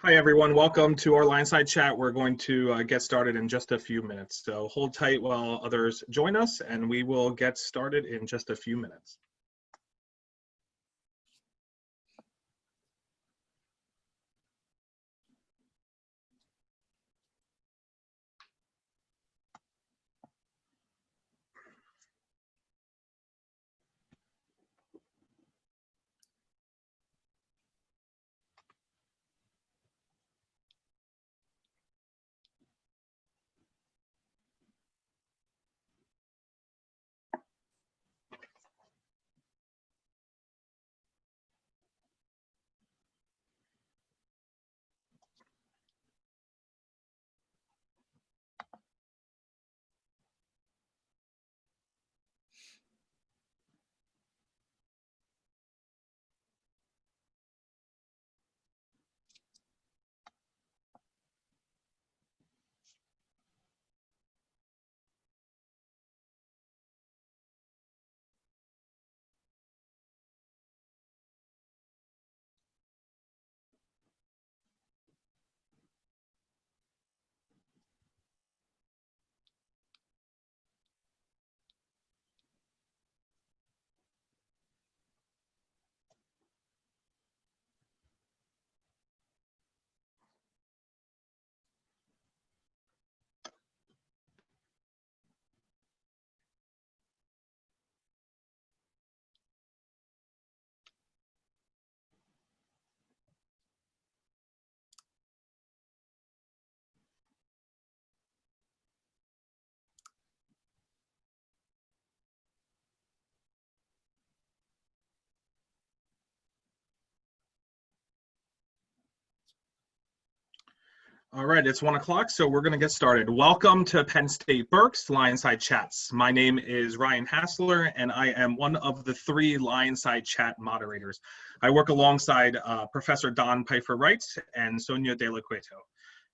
Hi, everyone. Welcome to our LionSide Chat. We're going to get started in just a few minutes. So hold tight while others join us, and we will get started in just a few minutes. All right, it's 1 o'clock, so we're going to get started. Welcome to Penn State Berks LionSide Chats. My name is Ryan Hassler, and I am one of the 3 LionSide Chat moderators. I work alongside Professor Don Pfeiffer-Wright and Sonia De La Cueto.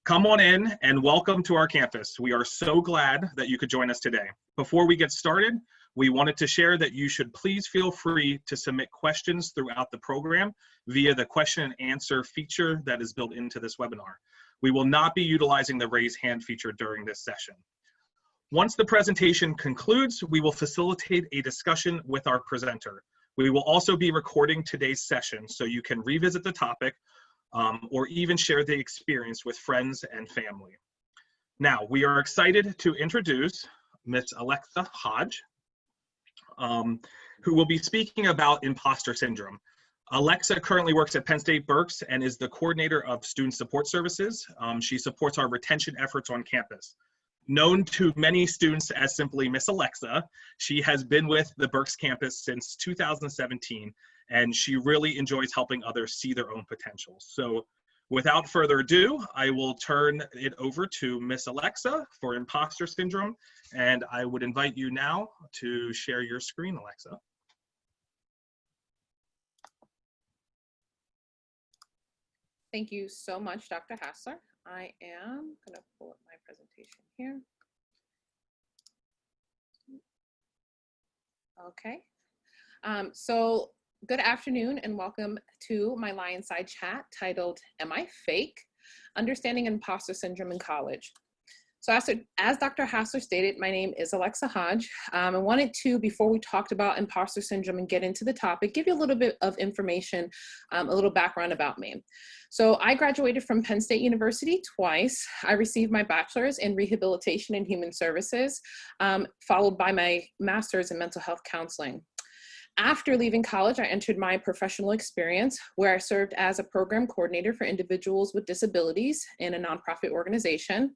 Come on in and welcome to our campus. We are so glad that you could join us today. Before we get started, we wanted to share that you should please feel free to submit questions throughout the program via the question and answer feature that is built into this webinar. We will not be utilizing the raise hand feature during this session. Once the presentation concludes, we will facilitate a discussion with our presenter. We will also be recording today's session so you can revisit the topic or even share the experience with friends and family. Now, we are excited to introduce Ms. Alexa Hodge, who will be speaking about imposter syndrome. Alexa currently works at Penn State Berks and is the coordinator of student support services. She supports our retention efforts on campus. Known to many students as simply Miss Alexa, she has been with the Berks campus since 2017, and she really enjoys helping others see their own potential. So without further ado, I will turn it over to Miss Alexa for imposter syndrome, and I would invite you now to share your screen, Alexa. Thank you so much, Dr. Hassler. I am going to pull up my presentation here. Okay. So good afternoon and welcome to my LionSide Chat titled, Am I Fake? Understanding Imposter Syndrome in College. So as Dr. Hassler stated, my name is Alexa Hodge. I wanted to, before we talked about imposter syndrome and get into the topic, give you a little bit of information, a little background about me. So I graduated from Penn State University twice. I received my bachelor's in rehabilitation and human services, followed by my master's in mental health counseling. After leaving college, I entered my professional experience where I served as a program coordinator for individuals with disabilities in a nonprofit organization.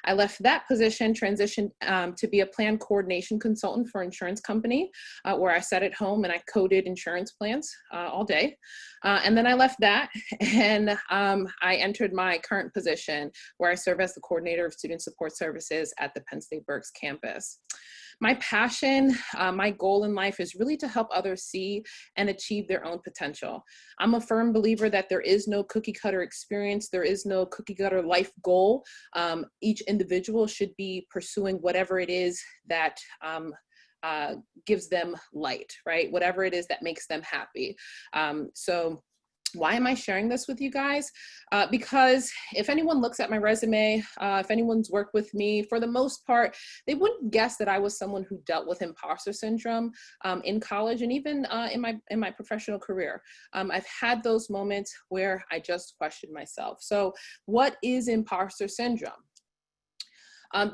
I left that position, transitioned to be a plan coordination consultant for an insurance company where I sat at home and I coded insurance plans all day. And then I left that and I entered my current position where I serve as the coordinator of student support services at the Penn State Berks campus. My passion, my goal in life is really to help others see and achieve their own potential. I'm a firm believer that there is no cookie cutter experience. There is no cookie cutter life goal. Each individual should be pursuing whatever it is that gives them light, right? Whatever it is that makes them happy. So why am I sharing this with you guys? Because if anyone looks at my resume, if anyone's worked with me, for the most part, they wouldn't guess that I was someone who dealt with imposter syndrome in college and even in my professional career. I've had those moments where I just questioned myself. So what is imposter syndrome?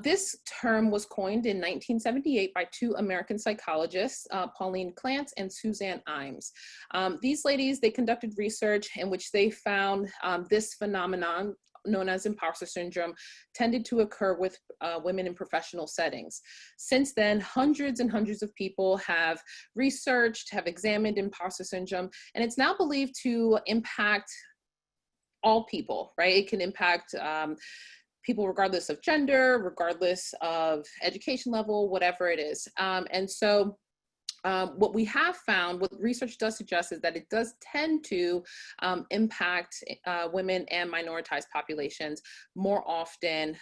This term was coined in 1978 by two American psychologists, Pauline Clance and Suzanne Imes. These ladies, they conducted research in which they found this phenomenon known as imposter syndrome tended to occur with women in professional settings. Since then, hundreds and hundreds of people have researched, have examined imposter syndrome, and it's now believed to impact all people, right? It can impact people regardless of gender, regardless of education level, whatever it is. And so what we have found, what research does suggest, is that it does tend to impact women and minoritized populations more often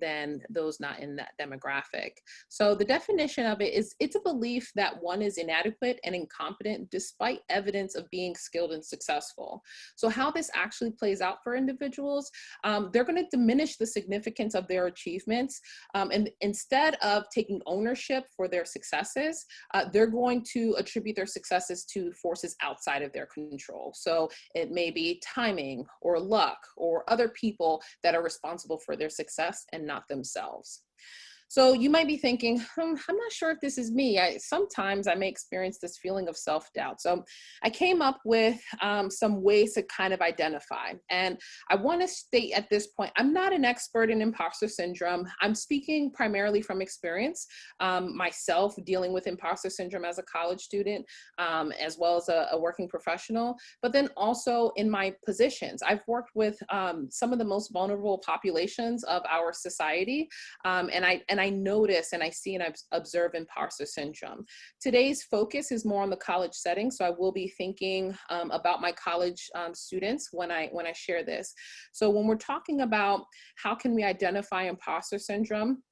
than those not in that demographic. So the definition of it is, it's a belief that one is inadequate and incompetent despite evidence of being skilled and successful. So how this actually plays out for individuals, they're going to diminish the significance of their achievements, and instead of taking ownership for their successes, they're going to attribute their successes to forces outside of their control. So it may be timing or luck or other people that are responsible for their success and not themselves. So you might be thinking, I'm not sure if this is me. Sometimes I may experience this feeling of self-doubt. So I came up with some ways to kind of identify. And I want to state at this point, I'm not an expert in imposter syndrome. I'm speaking primarily from experience, myself dealing with imposter syndrome as a college student, as well as a working professional, but then also in my positions. I've worked with some of the most vulnerable populations of our society, and I notice and I see and I observe imposter syndrome. Today's focus is more on the college setting, so I will be thinking about my college students when I share this. So when we're talking about how can we identify imposter syndrome,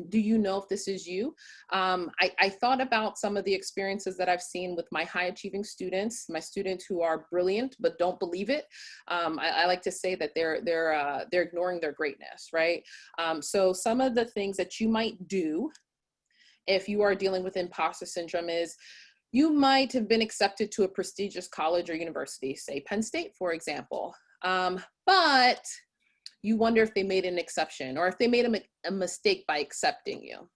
do you know if this is you? I thought about some of the experiences that I've seen with my high achieving students, my students who are brilliant but don't believe it. I like to say that they're ignoring their greatness, right? So some of the things that you might do if you are dealing with imposter syndrome is, you might have been accepted to a prestigious college or university, say Penn State, for example, but you wonder if they made an exception or if they made a mistake by accepting you.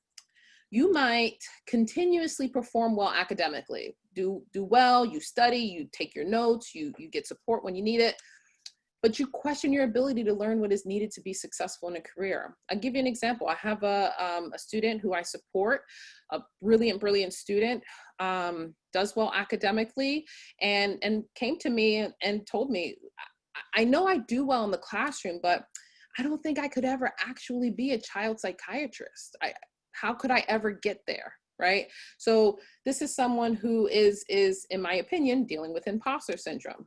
You might continuously perform well academically, do well, you study, you take your notes, you get support when you need it, but you question your ability to learn what is needed to be successful in a career. I'll give you an example. I have a student who I support, a brilliant student, does well academically, and came to me and told me, I know I do well in the classroom, but I don't think I could ever actually be a child psychiatrist. How could I ever get there, right? So this is someone who is, in my opinion, dealing with imposter syndrome.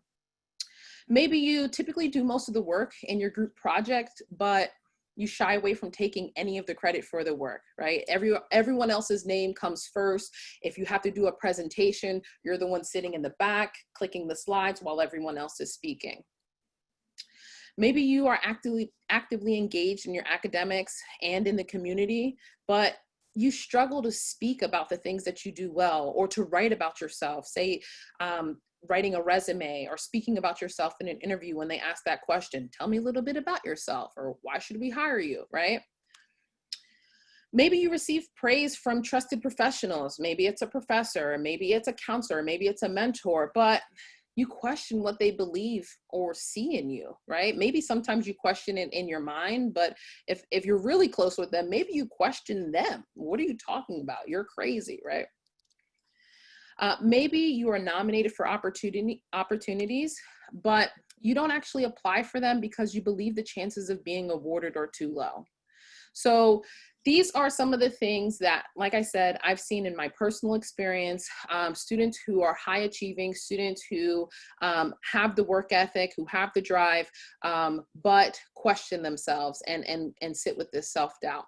Maybe you typically do most of the work in your group project, but you shy away from taking any of the credit for the work, right? Everyone else's name comes first. If you have to do a presentation, you're the one sitting in the back, clicking the slides while everyone else is speaking. Maybe you are actively engaged in your academics and in the community, but you struggle to speak about the things that you do well or to write about yourself, say, writing a resume or speaking about yourself in an interview when they ask that question, tell me a little bit about yourself, or why should we hire you, right? Maybe you receive praise from trusted professionals. Maybe it's a professor, maybe it's a counselor, maybe it's a mentor, but you question what they believe or see in you, right? Maybe sometimes you question it in your mind, but if you're really close with them, maybe you question them. What are you talking about? You're crazy, right? Maybe you are nominated for opportunities, but you don't actually apply for them because you believe the chances of being awarded are too low. So these are some of the things that, like I said, I've seen in my personal experience, students who are high achieving, students who have the work ethic, who have the drive, but question themselves and sit with this self-doubt.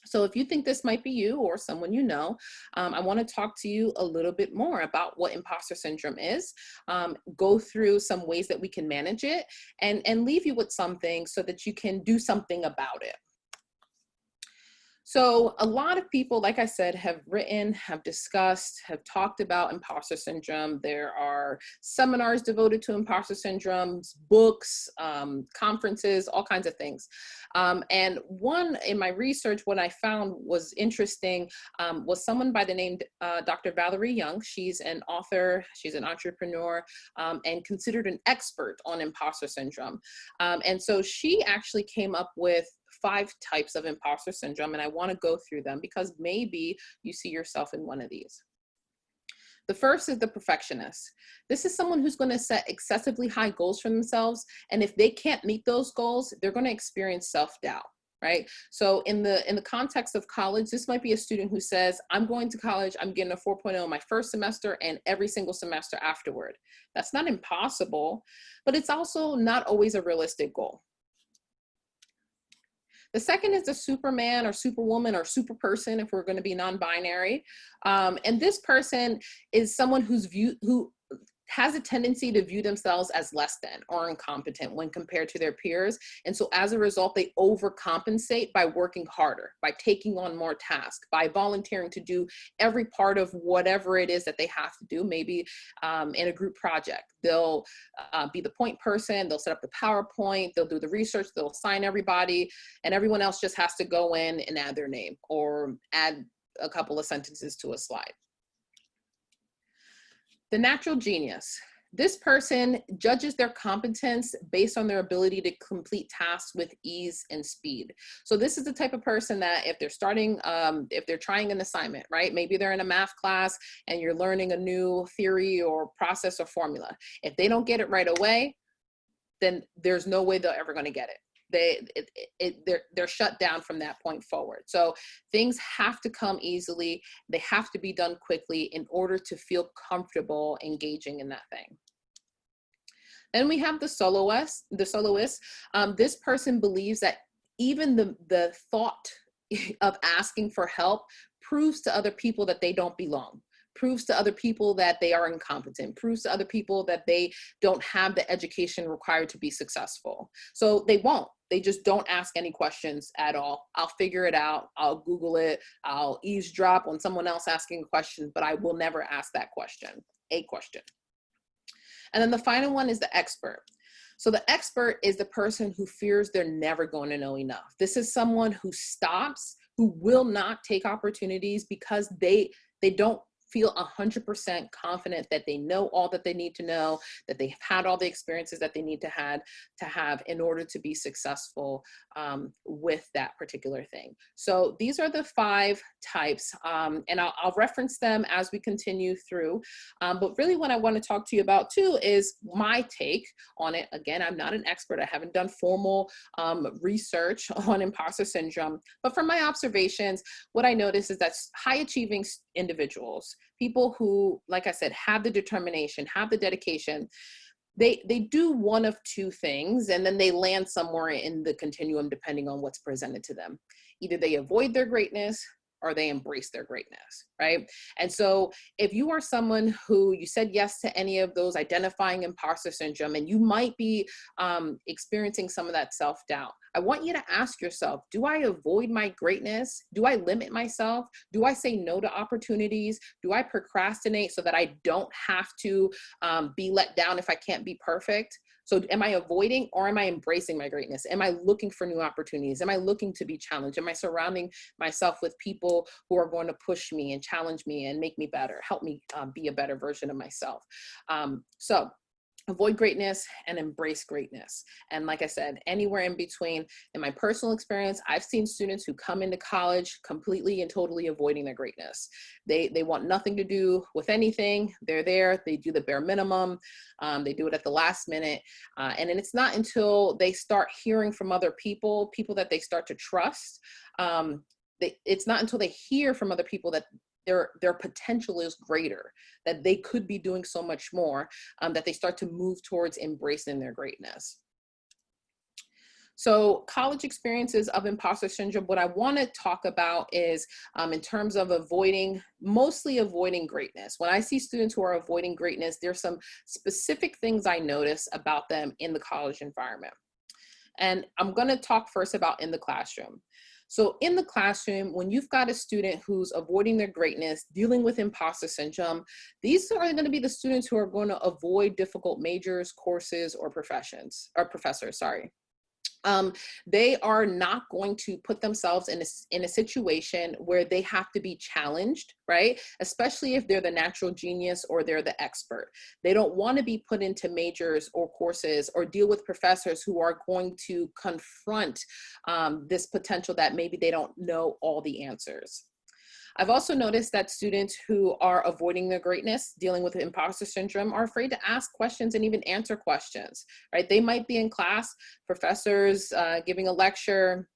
So if you think this might be you or someone you know, I want to talk to you a little bit more about what imposter syndrome is, go through some ways that we can manage it, and leave you with something so that you can do something about it. So a lot of people, like I said, have written, have discussed, have talked about imposter syndrome. There are seminars devoted to imposter syndrome, books, conferences, all kinds of things. And one in my research, what I found was interesting was someone by the name Dr. Valerie Young. She's an author, she's an entrepreneur, and considered an expert on imposter syndrome. And so she actually came up with 5 types of imposter syndrome, and I want to go through them because maybe you see yourself in one of these. The first is the perfectionist. This is someone who's going to set excessively high goals for themselves, and if they can't meet those goals, they're going to experience self-doubt, right? So in the context of college, this might be a student who says, I'm going to college, I'm getting a 4.0 in my first semester and every single semester afterward. That's not impossible, but it's also not always a realistic goal. The second is the Superman or Superwoman or super person, if we're going to be non-binary. And this person is someone who has a tendency to view themselves as less than or incompetent when compared to their peers. And so as a result, they overcompensate by working harder, by taking on more tasks, by volunteering to do every part of whatever it is that they have to do. Maybe in a group project, they'll be the point person, they'll set up the PowerPoint, they'll do the research, they'll assign everybody, and everyone else just has to go in and add their name or add a couple of sentences to a slide. The natural genius. This person judges their competence based on their ability to complete tasks with ease and speed. So this is the type of person that if they're trying an assignment, right? Maybe they're in a math class and you're learning a new theory or process or formula. If they don't get it right away, then there's no way they're ever going to get it. They're shut down from that point forward. So things have to come easily. They have to be done quickly in order to feel comfortable engaging in that thing. Then we have the soloist. This person believes that even the thought of asking for help proves to other people that they don't belong, proves to other people that they are incompetent, proves to other people that they don't have the education required to be successful. So they won't. They just don't ask any questions at all. I'll figure it out. I'll Google it. I'll eavesdrop on someone else asking a question, but I will never ask that question, a question. And then the final one is the expert. So the expert is the person who fears they're never going to know enough. This is someone who stops, who will not take opportunities because they don't feel 100% confident that they know all that they need to know, that they've had all the experiences that they need to have in order to be successful with that particular thing. So these are the 5 types, and I'll reference them as we continue through. But really what I want to talk to you about too is my take on it. Again, I'm not an expert. I haven't done formal research on imposter syndrome, but from my observations, what I notice is that high achieving individuals, people who, like I said, have the determination, have the dedication, they do one of 2 things, and then they land somewhere in the continuum depending on what's presented to them. Either they avoid their greatness or they embrace their greatness, right? And so if you are someone who you said yes to any of those identifying imposter syndrome, and you might be experiencing some of that self-doubt, I want you to ask yourself, do I avoid my greatness? Do I limit myself? Do I say no to opportunities? Do I procrastinate so that I don't have to be let down if I can't be perfect? So am I avoiding or am I embracing my greatness? Am I looking for new opportunities? Am I looking to be challenged? Am I surrounding myself with people who are going to push me and challenge me and make me better, help me be a better version of myself? So avoid greatness and embrace greatness. And like I said, anywhere in between. In my personal experience, I've seen students who come into college completely and totally avoiding their greatness. They want nothing to do with anything. They're there, they do the bare minimum. They do it at the last minute. And then it's not until they start hearing from other people that they start to trust. It's not until they hear from other people that their potential is greater, that they could be doing so much more, that they start to move towards embracing their greatness. So college experiences of imposter syndrome, what I want to talk about is in terms of mostly avoiding greatness. When I see students who are avoiding greatness, there's some specific things I notice about them in the college environment. And I'm going to talk first about in the classroom. So in the classroom, when you've got a student who's avoiding their greatness, dealing with imposter syndrome, these are going to be the students who are going to avoid difficult majors, courses, or professors. They are not going to put themselves in a situation where they have to be challenged, right? Especially if they're the natural genius or they're the expert. They don't want to be put into majors or courses or deal with professors who are going to confront this potential that maybe they don't know all the answers. I've also noticed that students who are avoiding their greatness, dealing with imposter syndrome, are afraid to ask questions and even answer questions, right? They might be in class, professors giving a lecture,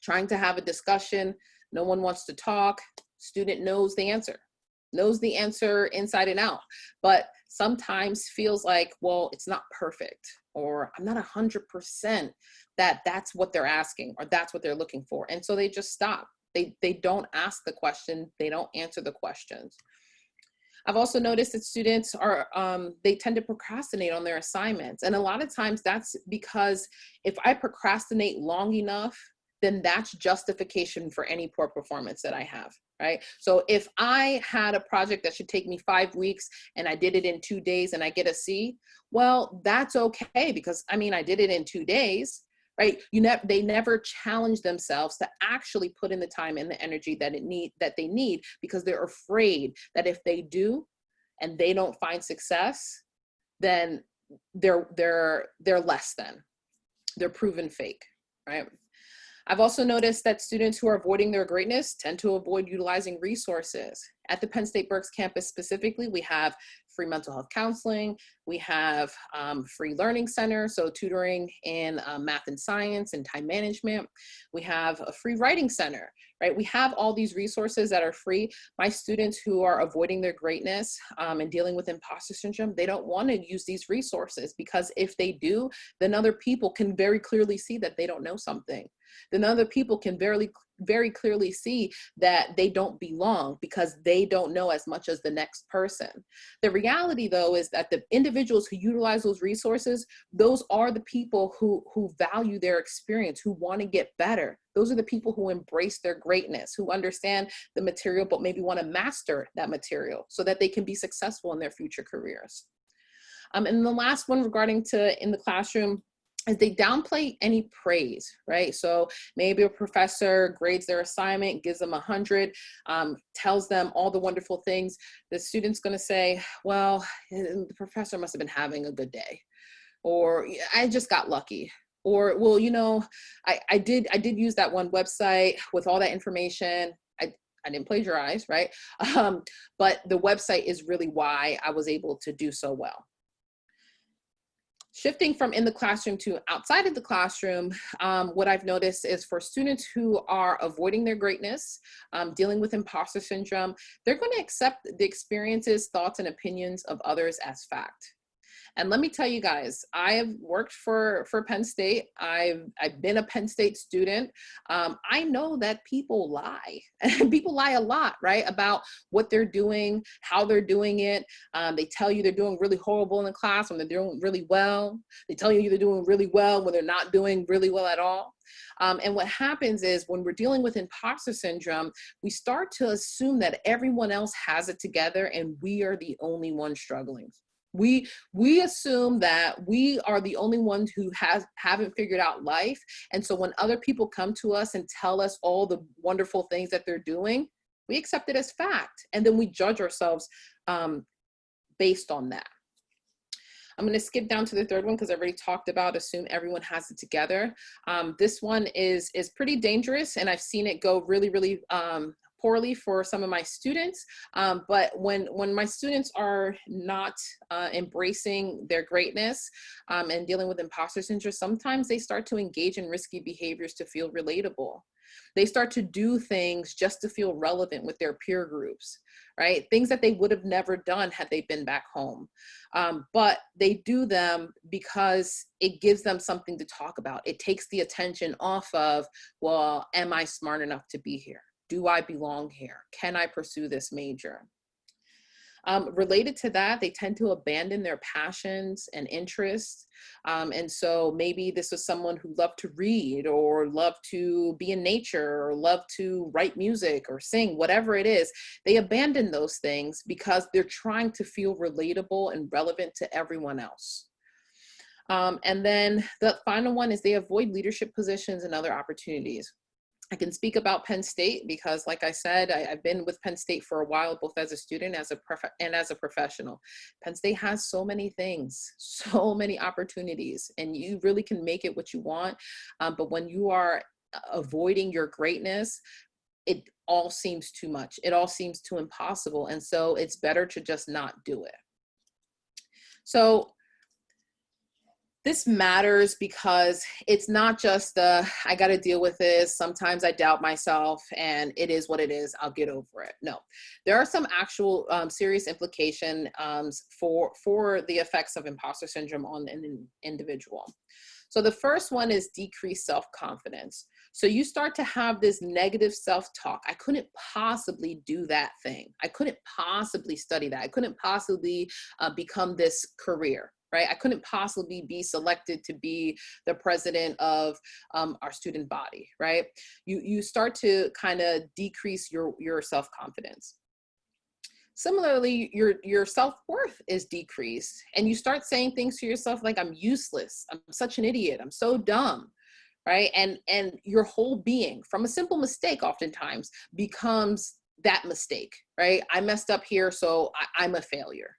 trying to have a discussion. No one wants to talk. Student knows the answer inside and out, but sometimes feels like, well, it's not perfect, or I'm not 100% that that's what they're asking or that's what they're looking for. And so they just stop. They don't ask the question, they don't answer the questions. I've also noticed that students they tend to procrastinate on their assignments. And a lot of times that's because if I procrastinate long enough, then that's justification for any poor performance that I have, right? So if I had a project that should take me 5 weeks and I did it in 2 days and I get a C, well, that's okay because I did it in 2 days. Right? They never challenge themselves to actually put in the time and the energy that they need because they're afraid that if they do and they don't find success, then they're less than. They're proven fake, right? I've also noticed that students who are avoiding their greatness tend to avoid utilizing resources. At the Penn State Berks campus specifically, we have free mental health counseling, we have free learning center, so tutoring in math and science and time management. We have a free writing center, right? We have all these resources that are free. My students who are avoiding their greatness and dealing with imposter syndrome, they don't want to use these resources because if they do, then other people can very clearly see that they don't know something. Then other people can very clearly see that they don't belong because they don't know as much as the next person. The reality though is that the individuals who utilize those resources, those are the people who value their experience, who want to get better. Those are the people who embrace their greatness, who understand the material, but maybe want to master that material so that they can be successful in their future careers. And the last one regarding to in the classroom, is they downplay any praise, right? So maybe a professor grades their assignment, gives them 100, tells them all the wonderful things. The student's going to say, well, the professor must have been having a good day, or I just got lucky, or, well, I did use that one website with all that information. I didn't plagiarize, right? But the website is really why I was able to do so well. Shifting from in the classroom to outside of the classroom, what I've noticed is for students who are avoiding their greatness, dealing with imposter syndrome, they're going to accept the experiences, thoughts, and opinions of others as fact. And let me tell you guys, I have worked for Penn State. I've been a Penn State student. I know that people lie. People lie a lot, right? About what they're doing, how they're doing it. They tell you they're doing really horrible in the class when they're doing really well. They tell you they're doing really well when they're not doing really well at all. And what happens is when we're dealing with imposter syndrome, we start to assume that everyone else has it together and we are the only one struggling. We assume that we are the only ones who haven't figured out life. And so when other people come to us and tell us all the wonderful things that they're doing, we accept it as fact. And then we judge ourselves based on that. I'm going to skip down to the third one because I already talked about assume everyone has it together. This one is pretty dangerous, and I've seen it go really, really poorly for some of my students. But when my students are not embracing their greatness and dealing with imposter syndrome, sometimes they start to engage in risky behaviors to feel relatable. They start to do things just to feel relevant with their peer groups, right? Things that they would have never done had they been back home. But they do them because it gives them something to talk about. It takes the attention off of, well, am I smart enough to be here? Do I belong here? Can I pursue this major? Related to that, they tend to abandon their passions and interests. And so maybe this was someone who loved to read or loved to be in nature or loved to write music or sing, whatever it is. They abandon those things because they're trying to feel relatable and relevant to everyone else. And then the final one is they avoid leadership positions and other opportunities. I can speak about Penn State because, like I said, I've been with Penn State for a while, both as a student and as a professional. Penn State has so many things, so many opportunities, and you really can make it what you want. But when you are avoiding your greatness, it all seems too much. It all seems too impossible. And so it's better to just not do it. So this matters because it's not just I got to deal with this. Sometimes I doubt myself and it is what it is. I'll get over it. No, there are some actual serious implications for the effects of imposter syndrome on an individual. So the first one is decreased self-confidence. So you start to have this negative self-talk. I couldn't possibly do that thing. I couldn't possibly study that. I couldn't possibly become this career. Right? I couldn't possibly be selected to be the president of our student body, right? You start to kind of decrease your self-confidence. Similarly, your self-worth is decreased, and you start saying things to yourself like, I'm useless, I'm such an idiot, I'm so dumb, right? And your whole being, from a simple mistake oftentimes, becomes that mistake, right? I messed up here, so I'm a failure.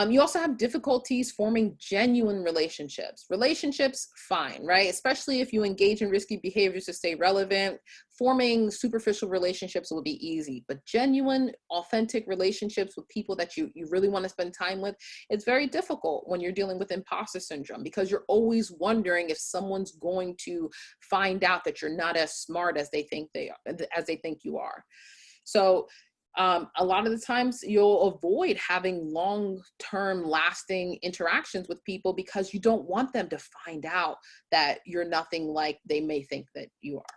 You also have difficulties forming genuine relationships. Relationships, fine, right? Especially if you engage in risky behaviors to stay relevant. Forming superficial relationships will be easy, but genuine, authentic relationships with people that you really want to spend time with, it's very difficult when you're dealing with imposter syndrome because you're always wondering if someone's going to find out that you're not as smart as they think you are. So a lot of the times you'll avoid having long-term lasting interactions with people because you don't want them to find out that you're nothing like they may think that you are.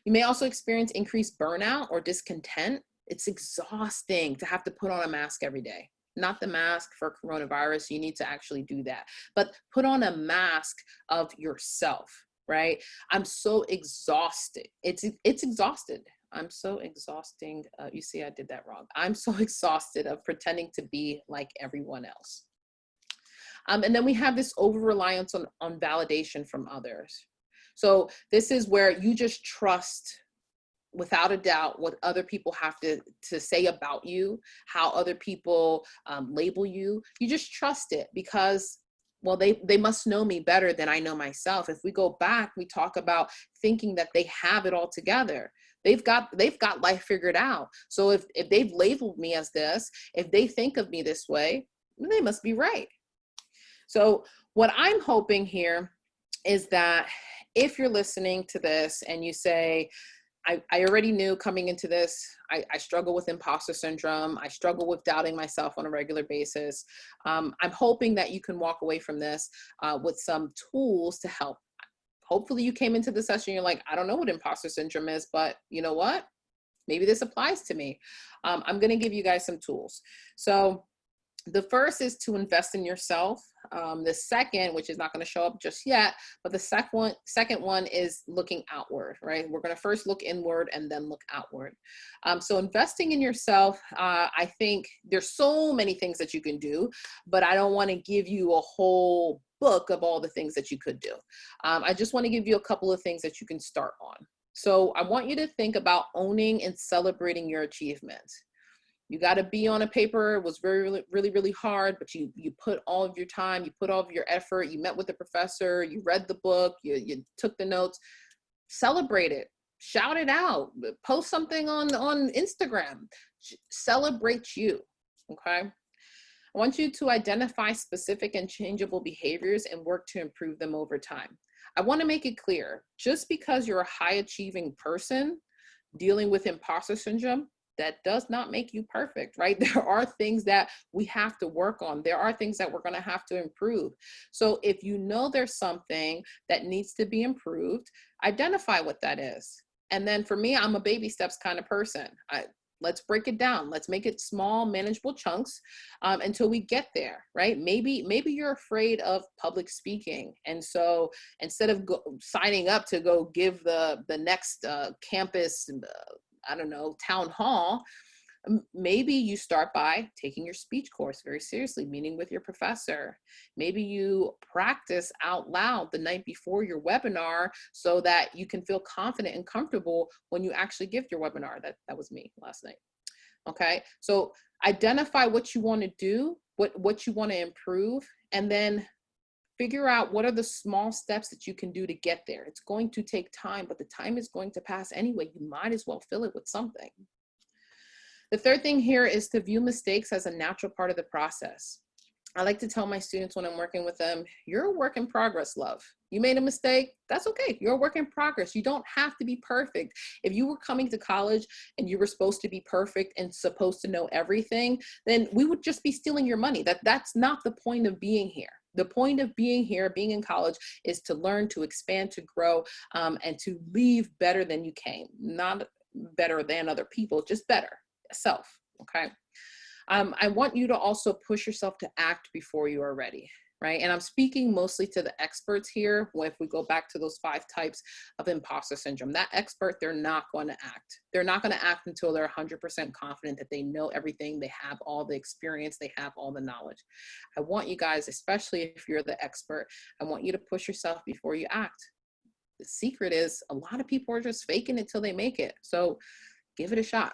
You may also experience increased burnout or discontent. It's exhausting to have to put on a mask every day. Not the mask for coronavirus, you need to actually do that, but put on a mask of yourself, right? I'm so exhausted. It's exhausted. I'm so exhausting. You see, I did that wrong. I'm so exhausted of pretending to be like everyone else. And then we have this over-reliance on validation from others. So this is where you just trust, without a doubt, what other people have to say about you, how other people label you. You just trust it because, well, they must know me better than I know myself. If we go back, we talk about thinking that they have it all together. They've got life figured out. So if they've labeled me as this, if they think of me this way, they must be right. So what I'm hoping here is that if you're listening to this and you say, I already knew coming into this, I struggle with imposter syndrome. I struggle with doubting myself on a regular basis. I'm hoping that you can walk away from this with some tools to help. Hopefully you came into the session, you're like, I don't know what imposter syndrome is, but you know what? Maybe this applies to me. I'm gonna give you guys some tools. So The first is to invest in yourself. The second, which is not going to show up just yet, but the second one is looking outward, right? We're going to first look inward and then look outward. So investing in yourself, I think there's so many things that you can do, but I don't want to give you a whole book of all the things that you could do. I just want to give you a couple of things that you can start on. So I want you to think about owning and celebrating your achievements. You got to be on a paper. It was really hard, but you put all of your time, you put all of your effort, you met with the professor, you read the book, you took the notes. Celebrate it, shout it out, post something on Instagram, celebrate you, okay? I want you to identify specific and changeable behaviors and work to improve them over time. I want to make it clear, just because you're a high achieving person dealing with imposter syndrome, that does not make you perfect, right? There are things that we have to work on. There are things that we're going to have to improve. So if you know there's something that needs to be improved, identify what that is. And then for me, I'm a baby steps kind of person. Let's break it down. Let's make it small, manageable chunks until we get there, right? Maybe you're afraid of public speaking. And so instead of signing up to go give the next campus, I don't know, town hall, maybe you start by taking your speech course very seriously, meeting with your professor. Maybe you practice out loud the night before your webinar so that you can feel confident and comfortable when you actually give your webinar. That was me last night. Okay, so identify what you want to do, what you want to improve, and then figure out what are the small steps that you can do to get there. It's going to take time, but the time is going to pass anyway. You might as well fill it with something. The third thing here is to view mistakes as a natural part of the process. I like to tell my students when I'm working with them, you're a work in progress, love. You made a mistake, that's okay. You're a work in progress. You don't have to be perfect. If you were coming to college and you were supposed to be perfect and supposed to know everything, then we would just be stealing your money. That's not the point of being here. The point of being here, being in college, is to learn, to expand, to grow, and to leave better than you came. Not better than other people, just better, self, okay? I want you to also push yourself to act before you are ready, right? And I'm speaking mostly to the experts here. If we go back to those 5 types of imposter syndrome, that expert, they're not going to act. They're not going to act until they're 100% confident that they know everything, they have all the experience, they have all the knowledge. I want you guys, especially if you're the expert, I want you to push yourself before you act. The secret is a lot of people are just faking it till they make it. So give it a shot.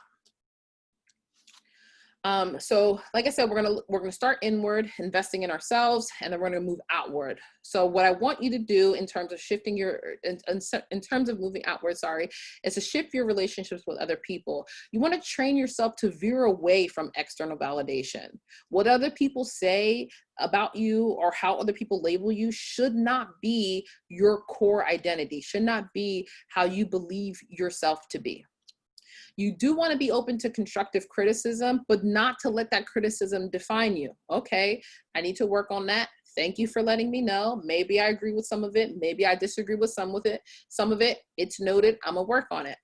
So like I said, we're gonna start inward, investing in ourselves, and then we're gonna move outward. So what I want you to do in terms of shifting in terms of moving outward, is to shift your relationships with other people. You want to train yourself to veer away from external validation. What other people say about you or how other people label you should not be your core identity, should not be how you believe yourself to be. You do want to be open to constructive criticism, but not to let that criticism define you. Okay, I need to work on that. Thank you for letting me know. Maybe I agree with some of it. Maybe I disagree with some of it. It's noted. I'm gonna work on it.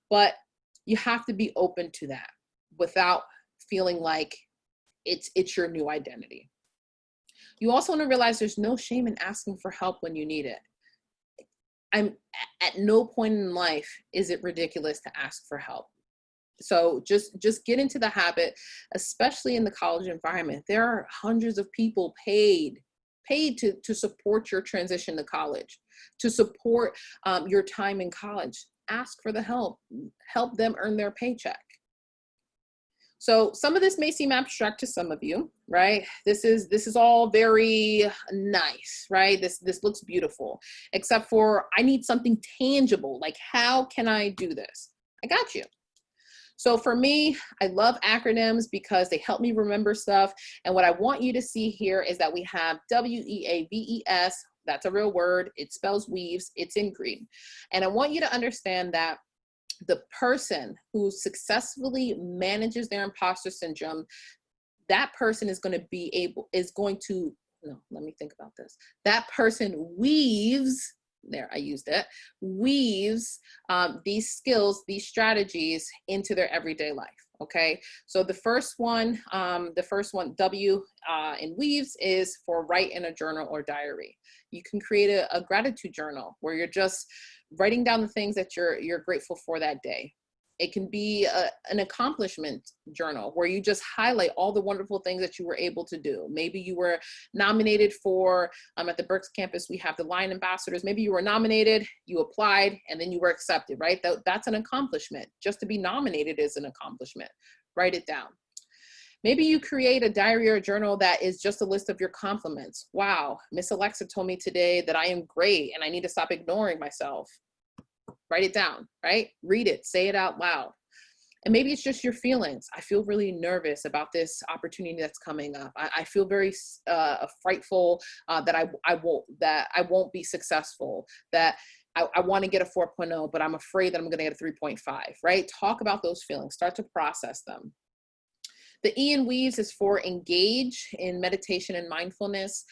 But you have to be open to that without feeling like it's your new identity. You also want to realize there's no shame in asking for help when you need it. At no point in life is it ridiculous to ask for help. So just get into the habit, especially in the college environment. There are hundreds of people paid to support your transition to college, to support your time in college. Ask for the help them earn their paycheck. So some of this may seem abstract to some of you, right? This is all very nice, right? This looks beautiful, except for I need something tangible. Like, how can I do this? I got you. So for me, I love acronyms because they help me remember stuff. And what I want you to see here is that we have WEAVES. That's a real word. It spells weaves. It's in green. And I want you to understand that the person who successfully manages their imposter syndrome, that person is going to let me think about this. That person weaves there, I used it, weaves these skills, these strategies into their everyday life. Okay, so the first one, W in weaves, is for write in a journal or diary. You can create a gratitude journal where you're just writing down the things that you're grateful for that day. It can be an accomplishment journal where you just highlight all the wonderful things that you were able to do. Maybe you were nominated for, at the Berks campus, we have the Lion Ambassadors. Maybe you were nominated, you applied, and then you were accepted, right? That's an accomplishment. Just to be nominated is an accomplishment. Write it down. Maybe you create a diary or a journal that is just a list of your compliments. Wow, Miss Alexa told me today that I am great and I need to stop ignoring myself. Write it down, right? Read it, say it out loud. And maybe it's just your feelings. I feel really nervous about this opportunity that's coming up. I feel very frightful that I won't be successful, that I want to get a 4.0, but I'm afraid that I'm going to get a 3.5, right? Talk about those feelings, start to process them. The E in weaves is for engage in meditation and mindfulness.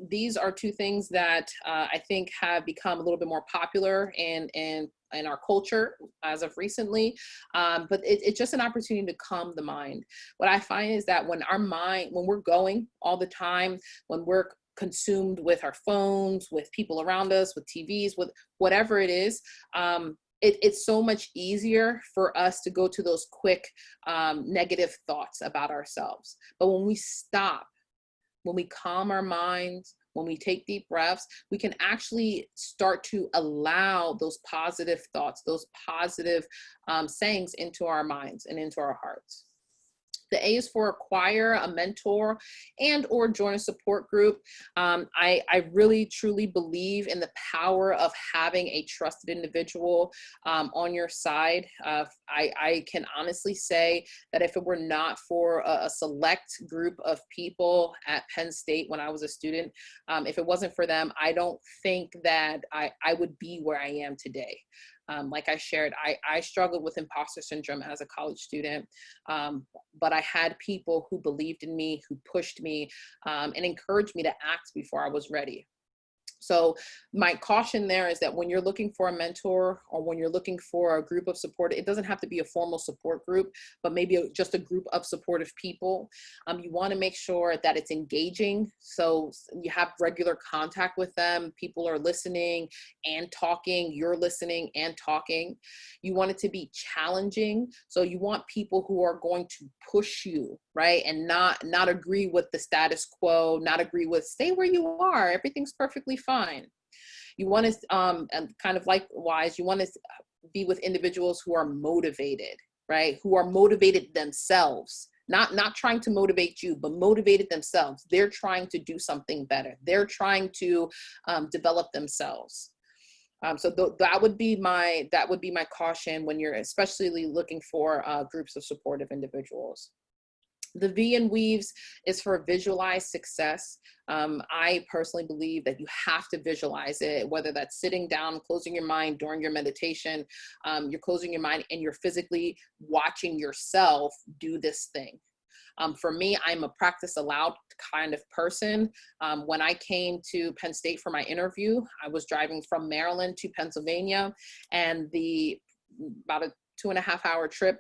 These are two things that I think have become a little bit more popular in our culture as of recently, but it's just an opportunity to calm the mind. What I find is that when we're going all the time, when we're consumed with our phones, with people around us, with TVs, with whatever it is, it's so much easier for us to go to those quick negative thoughts about ourselves. But when we stop, when we calm our minds, when we take deep breaths, we can actually start to allow those positive thoughts, those positive sayings into our minds and into our hearts. The A is for acquire a mentor and or join a support group. I really truly believe in the power of having a trusted individual on your side. I can honestly say that if it were not for a select group of people at Penn State when I was a student, if it wasn't for them, I don't think that I would be where I am today. Like I shared, I struggled with imposter syndrome as a college student, but I had people who believed in me, who pushed me, and encouraged me to act before I was ready. So my caution there is that when you're looking for a mentor or when you're looking for a group of support, it doesn't have to be a formal support group, but maybe just a group of supportive people. You want to make sure that it's engaging. So you have regular contact with them. People are listening and talking. You're listening and talking. You want it to be challenging. So you want people who are going to push you, right? And not agree with the status quo, not agree with stay where you are. Everything's perfectly fine. You want to, and kind of likewise, you want to be with individuals who are motivated, right? Who are motivated themselves, not trying to motivate you, but motivated themselves. They're trying to do something better. They're trying to develop themselves. So that would be my caution when you're especially looking for groups of supportive individuals. The V in weaves is for visualize success. I personally believe that you have to visualize it, whether that's sitting down, closing your mind during your meditation, you're closing your mind and you're physically watching yourself do this thing. For me, I'm a practice aloud kind of person. When I came to Penn State for my interview, I was driving from Maryland to Pennsylvania, and about a 2.5-hour trip.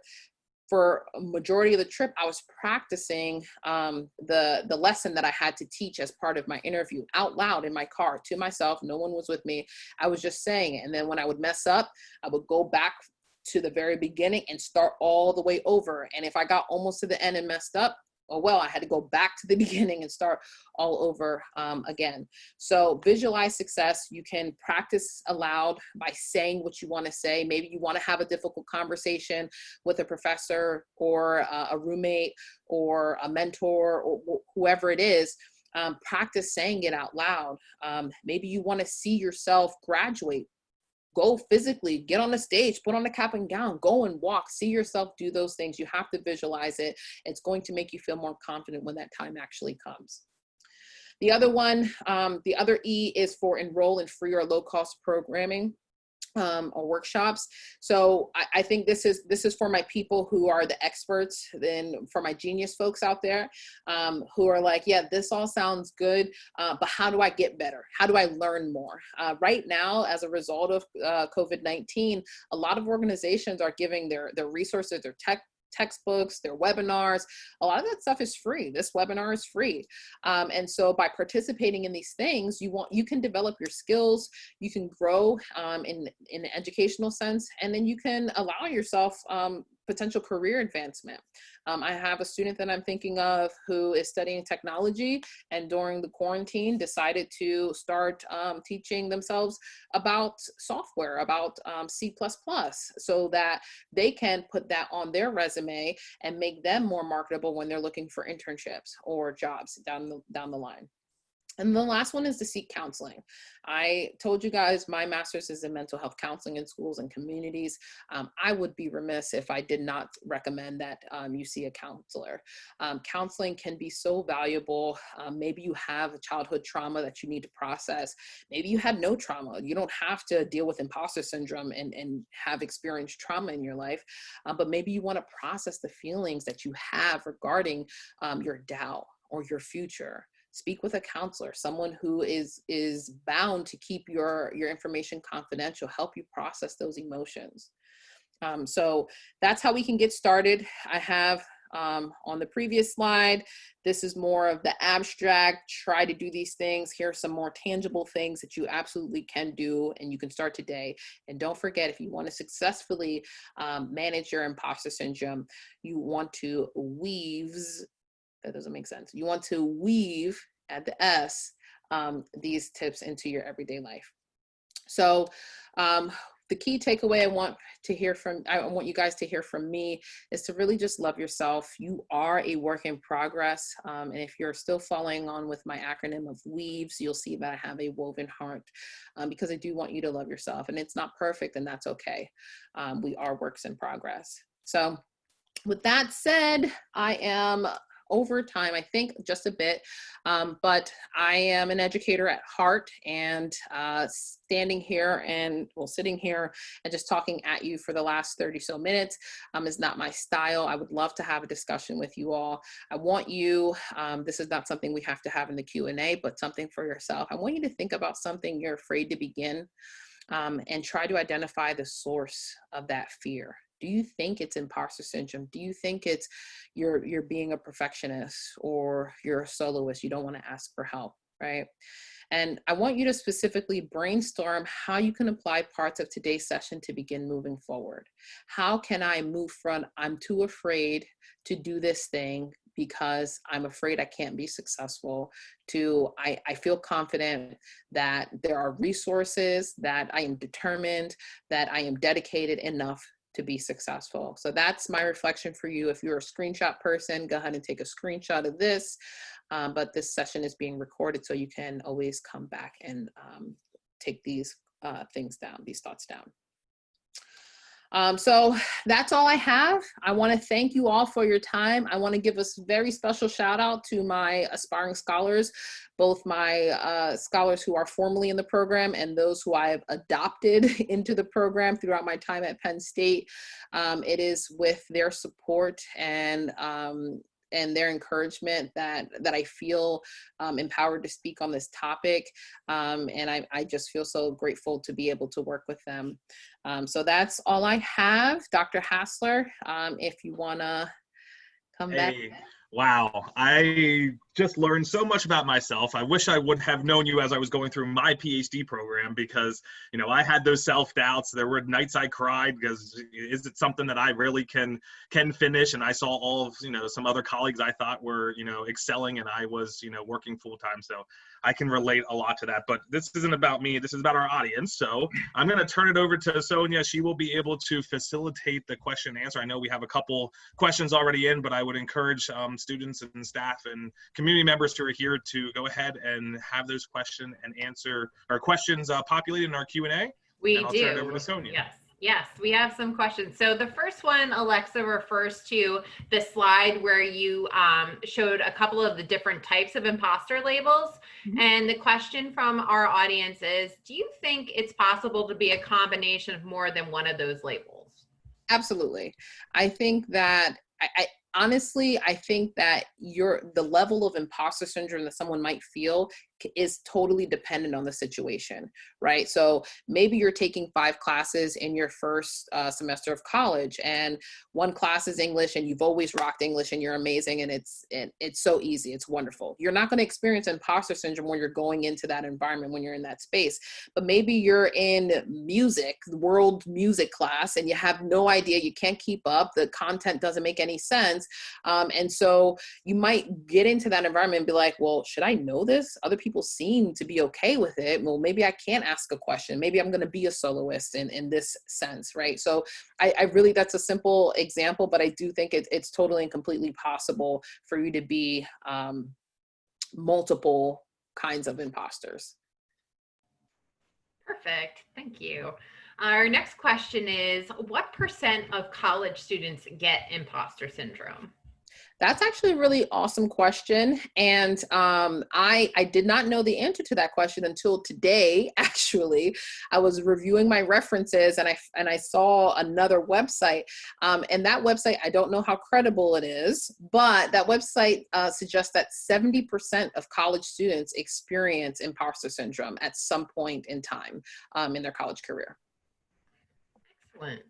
For a majority of the trip, I was practicing the lesson that I had to teach as part of my interview out loud in my car to myself. No one was with me. I was just saying it. And then when I would mess up, I would go back to the very beginning and start all the way over. And if I got almost to the end and messed up, oh well, I had to go back to the beginning and start all over again. So visualize success. You can practice aloud by saying what you want to say. Maybe you want to have a difficult conversation with a professor or a roommate or a mentor or whoever it is. Practice saying it out loud. Maybe you want to see yourself graduate. Go physically, get on the stage, put on a cap and gown, go and walk, see yourself do those things. You have to visualize it. It's going to make you feel more confident when that time actually comes. The other one, the other E is for enroll in free or low cost programming. or workshops. So I think this is for my people who are the experts, then for my genius folks out there who are like, yeah, this all sounds good, but how do I get better? How do I learn more? Right now, as a result of COVID-19, a lot of organizations are giving their resources, their textbooks, their webinars. A lot of that stuff is free. This webinar is free. And so by participating in these things, you can develop your skills, you can grow in an educational sense, and then you can allow yourself potential career advancement. I have a student that I'm thinking of who is studying technology, and during the quarantine decided to start teaching themselves about software, about C++, so that they can put that on their resume and make them more marketable when they're looking for internships or jobs down the line. And the last one is to seek counseling. I told you guys my master's is in mental health counseling in schools and communities. I would be remiss if I did not recommend that you see a counselor. Counseling can be so valuable. Maybe you have a childhood trauma that you need to process. Maybe you had no trauma. You don't have to deal with imposter syndrome and have experienced trauma in your life, but maybe you want to process the feelings that you have regarding your doubt or your future. Speak with a counselor, someone who is bound to keep your information confidential, help you process those emotions. So that's how we can get started. I have on the previous slide, this is more of the abstract, try to do these things. Here are some more tangible things that you absolutely can do, and you can start today. And don't forget, if you want to successfully manage your imposter syndrome, you want to that doesn't make sense. You want to weave at the S these tips into your everyday life. So the key takeaway I want you guys to hear from me is to really just love yourself. You are a work in progress. And if you're still following on with my acronym of weaves, you'll see that I have a woven heart because I do want you to love yourself. And it's not perfect, and that's okay. We are works in progress. So with that said, I am over time, I think just a bit, but I am an educator at heart, and sitting here and just talking at you for the last 30 so minutes is not my style. I would love to have a discussion with you all. I want you, this is not something we have to have in the Q&A, but something for yourself. I want you to think about something you're afraid to begin and try to identify the source of that fear. Do you think it's imposter syndrome? Do you think it's you're being a perfectionist, or you're a soloist, you don't want to ask for help, right? And I want you to specifically brainstorm how you can apply parts of today's session to begin moving forward. How can I move from I'm too afraid to do this thing because I'm afraid I can't be successful to I feel confident that there are resources, that I am determined, that I am dedicated enough to be successful. So that's my reflection for you. If you're a screenshot person, go ahead and take a screenshot of this. But this session is being recorded, so you can always come back and take these things down, these thoughts down. So that's all I have. I want to thank you all for your time. I want to give a very special shout out to my aspiring scholars, both my scholars who are formally in the program and those who I have adopted into the program throughout my time at Penn State. It is with their support and their encouragement that I feel empowered to speak on this topic. And I just feel so grateful to be able to work with them. So that's all I have. Dr. Hassler, if you wanna come back. Wow, I just learned so much about myself. I wish I would have known you as I was going through my PhD program, because, you know, I had those self-doubts. There were nights I cried because is it something that I really can finish? And I saw all of, you know, some other colleagues I thought were, you know, excelling, and I was, you know, working full time. So I can relate a lot to that, but this isn't about me. This is about our audience. So I'm going to turn it over to Sonia. She will be able to facilitate the question and answer. I know we have a couple questions already in, but I would encourage students and staff and community members who are here to go ahead and have those question and answer or questions populated in our Q&A. We and I'll do. turn it over to Sonia. Yes. Yes, we have some questions. So the first one, Alexa, refers to the slide where you showed a couple of the different types of imposter labels. Mhm. And the question from our audience is, do you think it's possible to be a combination of more than one of those labels? Absolutely. I think that I honestly, I think that the level of imposter syndrome that someone might feel is totally dependent on the situation, right? So maybe you're taking 5 classes in your first semester of college, and one class is English, and you've always rocked English, and you're amazing, and it's so easy, it's wonderful. You're not going to experience imposter syndrome when you're going into that environment, when you're in that space. But maybe you're in music, the world music class, and you have no idea, you can't keep up, the content doesn't make any sense. And so you might get into that environment and be like, well, should I know this? Other people seem to be okay with it. Well, maybe I can't ask a question. Maybe I'm going to be a soloist in this sense, right? So I really, that's a simple example, but I do think it's totally and completely possible for you to be multiple kinds of imposters. Perfect. Thank you. Our next question is, what % of college students get imposter syndrome? That's actually a really awesome question. And I did not know the answer to that question until today, actually. I was reviewing my references and I saw another website. And that website, I don't know how credible it is, but that website suggests that 70% of college students experience imposter syndrome at some point in time in their college career. Excellent.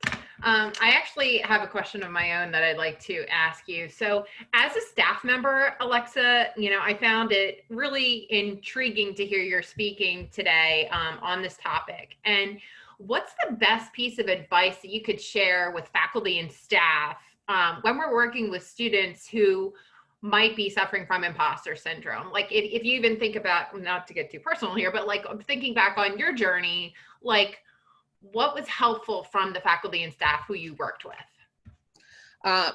I actually have a question of my own that I'd like to ask you. So as a staff member, Alexa, I found it really intriguing to hear your speaking today on this topic. And what's the best piece of advice that you could share with faculty and staff when we're working with students who might be suffering from imposter syndrome? Like if you even think about, not to get too personal here, but like thinking back on your journey, like what was helpful from the faculty and staff who you worked with?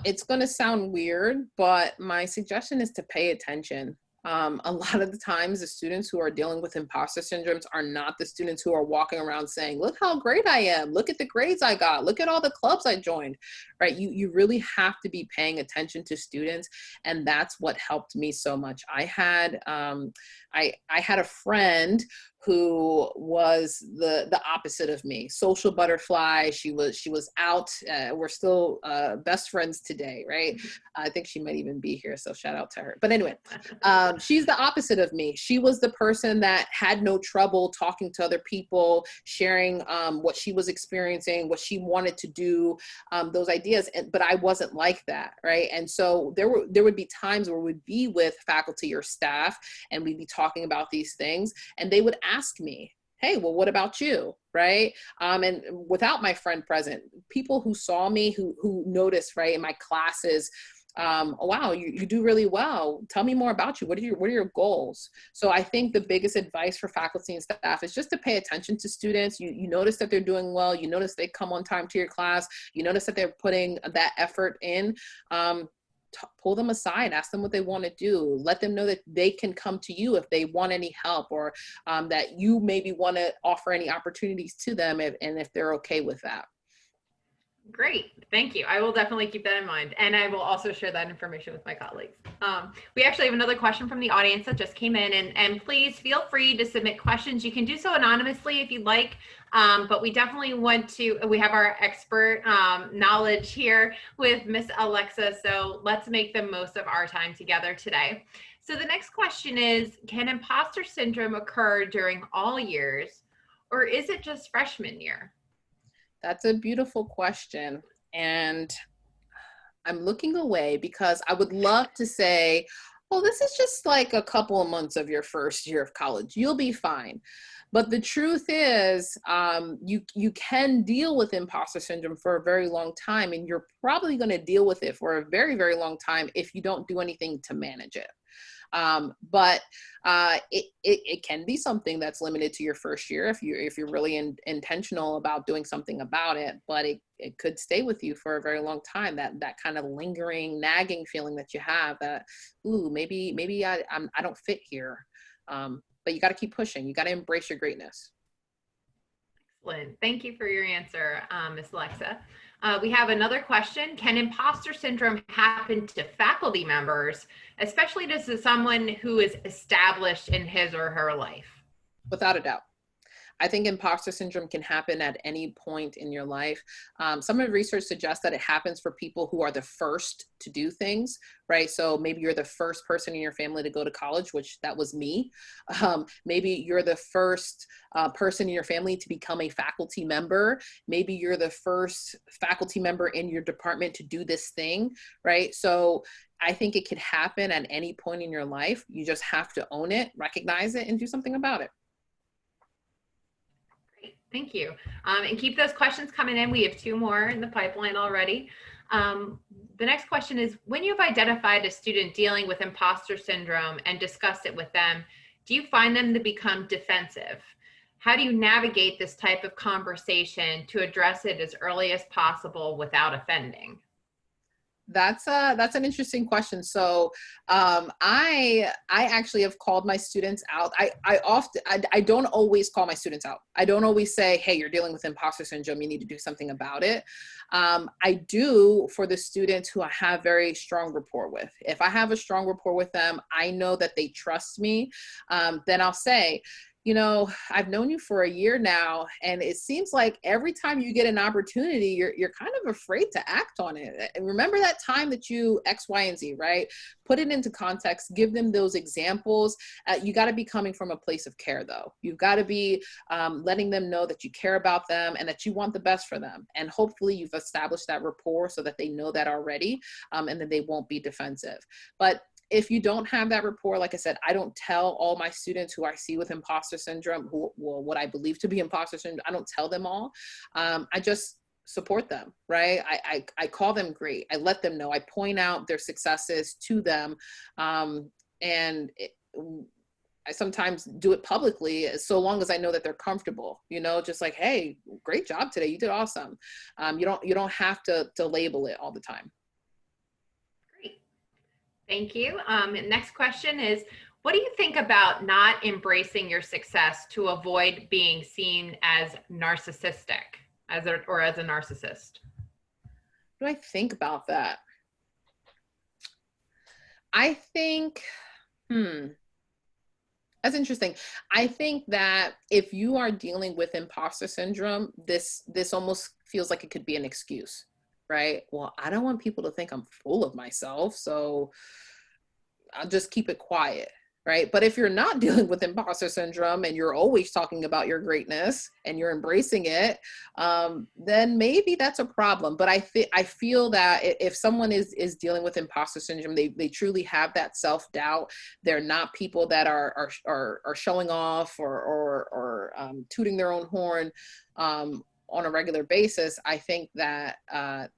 It's going to sound weird, but my suggestion is to pay attention. A lot of the times the students who are dealing with imposter syndromes are not the students who are walking around saying, look how great I am, look at the grades I got, look at all the clubs I joined, right? You really have to be paying attention to students, and that's what helped me so much. I had a friend who was the opposite of me, social butterfly. She was out. We're still best friends today, right? I think she might even be here, so shout out to her. But anyway, she's the opposite of me. She was the person that had no trouble talking to other people, sharing what she was experiencing, what she wanted to do, those ideas. But I wasn't like that, right? And so there would be times where we'd be with faculty or staff, and we'd be talking about these things, and they would ask me, hey, well, what about you, right? And without my friend present, people who saw me, who noticed, right, in my classes, oh, wow, you do really well. Tell me more about you. What are your goals? So I think the biggest advice for faculty and staff is just to pay attention to students. You notice that they're doing well. You notice they come on time to your class. You notice that they're putting that effort in. Pull them aside, ask them what they want to do, let them know that they can come to you if they want any help, or that you maybe want to offer any opportunities to them if they're okay with that. Great. Thank you. I will definitely keep that in mind. And I will also share that information with my colleagues. We actually have another question from the audience that just came in, and please feel free to submit questions. You can do so anonymously if you'd like, but we definitely we have our expert knowledge here with Miss Alexa, so let's make the most of our time together today. So the next question is, can imposter syndrome occur during all years, or is it just freshman year? That's a beautiful question. And I'm looking away because I would love to say, well, this is just like a couple of months of your first year of college. You'll be fine. But the truth is, you can deal with imposter syndrome for a very long time, and you're probably going to deal with it for a very, very long time if you don't do anything to manage it. But it can be something that's limited to your first year if you're really intentional about doing something about it, but it could stay with you for a very long time, that kind of lingering, nagging feeling that you have that, ooh, maybe I don't fit here. But you got to keep pushing. You got to embrace your greatness. Excellent. Thank you for your answer, Ms. Alexa. We have another question. Can imposter syndrome happen to faculty members, especially to someone who is established in his or her life? Without a doubt. I think imposter syndrome can happen at any point in your life. Some of the research suggests that it happens for people who are the first to do things, right? So maybe you're the first person in your family to go to college, which that was me. Maybe you're the first person in your family to become a faculty member. Maybe you're the first faculty member in your department to do this thing, right? So I think it could happen at any point in your life. You just have to own it, recognize it, and do something about it. Thank you. And keep those questions coming in. We have 2 more in the pipeline already. The next question is, when you've identified a student dealing with imposter syndrome and discussed it with them, do you find them to become defensive? How do you navigate this type of conversation to address it as early as possible without offending? That's an interesting question. So I actually have called my students out. I don't always call my students out. I don't always say, hey, you're dealing with imposter syndrome, you need to do something about it. I do for the students who I have very strong rapport with. If I have a strong rapport with them, I know that they trust me, then I'll say, you know, I've known you for a year now, and it seems like every time you get an opportunity, you're kind of afraid to act on it. And remember that time that you X, Y, and Z, right? Put it into context, give them those examples. You got to be coming from a place of care, though. You've got to be letting them know that you care about them and that you want the best for them. And hopefully you've established that rapport so that they know that already, and then they won't be defensive. But if you don't have that rapport, like I said, I don't tell all my students who I see with imposter syndrome, what I believe to be imposter syndrome, I don't tell them all. I just support them, right? I call them great. I let them know. I point out their successes to them. I sometimes do it publicly, so long as I know that they're comfortable, you know, just like, hey, great job today. You did awesome. You don't have to label it all the time. Thank you. Next question is, what do you think about not embracing your success to avoid being seen as narcissistic, or as a narcissist? What do I think about that? I think, that's interesting. I think that if you are dealing with imposter syndrome, this almost feels like it could be an excuse. Right? Well, I don't want people to think I'm full of myself, so I'll just keep it quiet, right? But if you're not dealing with imposter syndrome and you're always talking about your greatness and you're embracing it, then maybe that's a problem. But I feel that if someone is dealing with imposter syndrome, they truly have that self-doubt. They're not people that are showing off or tooting their own horn on a regular basis. I think that